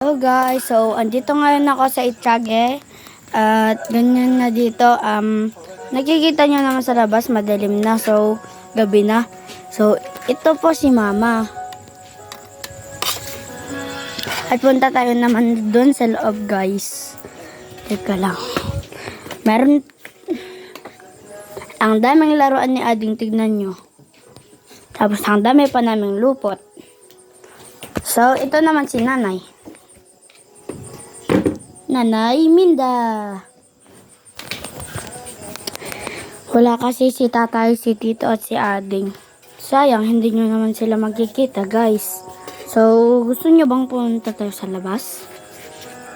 Hello guys, so andito ngayon ako sa Itiage at ganyan na dito, nakikita nyo naman sa labas madilim na, so gabi na. So ito po si mama at punta tayo naman dun sa loob guys. Teka lang, meron ang daming laruan ni Ading, tignan nyo, tapos ang dami pa naming lupot. So ito naman si nanay, Nanay Minda. Wala kasi si tatay, si tito at si Ading. Sayang, hindi nyo naman sila magkikita guys. So, gusto nyo bang pumunta tayo sa labas?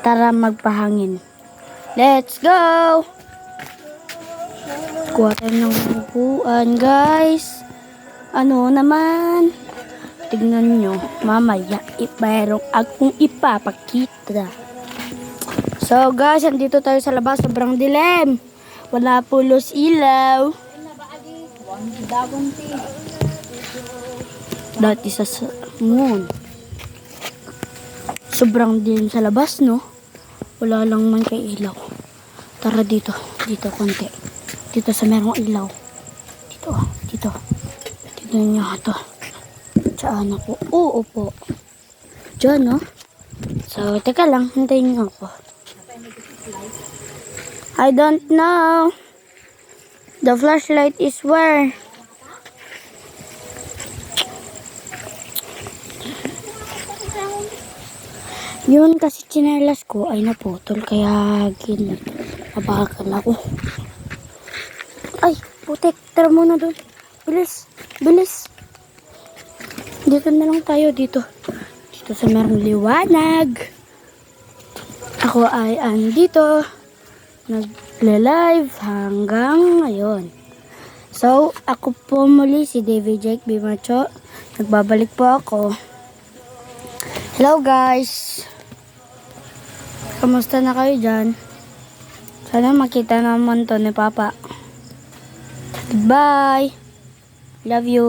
Tara magpahangin. Let's go! Kuha tayo ng upuan guys. Ano naman? Tignan nyo, mamaya mayroong akong ipapakita. So guys, andito tayo sa labas, sobrang dilim. Wala pulos ilaw. Dati sa moon. Sobrang dilim sa labas, no? Wala lang man kay ilaw. Tara dito, dito konti. Dito sa merong ilaw. Dito. Tignan nyo ito. Saan ako? Oo po. Diyan, no? So, teka lang, hintayin nyo ako. I don't know. The flashlight is where? Yun kasi tsinelas ko ay naputol kaya nabagal ako. Ay, putik. Tara muna dun. Bilis. Dito na lang tayo dito. Dito sa merong liwanag. Ako ay andito. Nagle-live hanggang ngayon. So, ako po muli si David Jake Bimacho. Nagbabalik po ako. Hello guys! Kamusta na kayo dyan? Sana makita naman to ni Papa. Goodbye! Love you!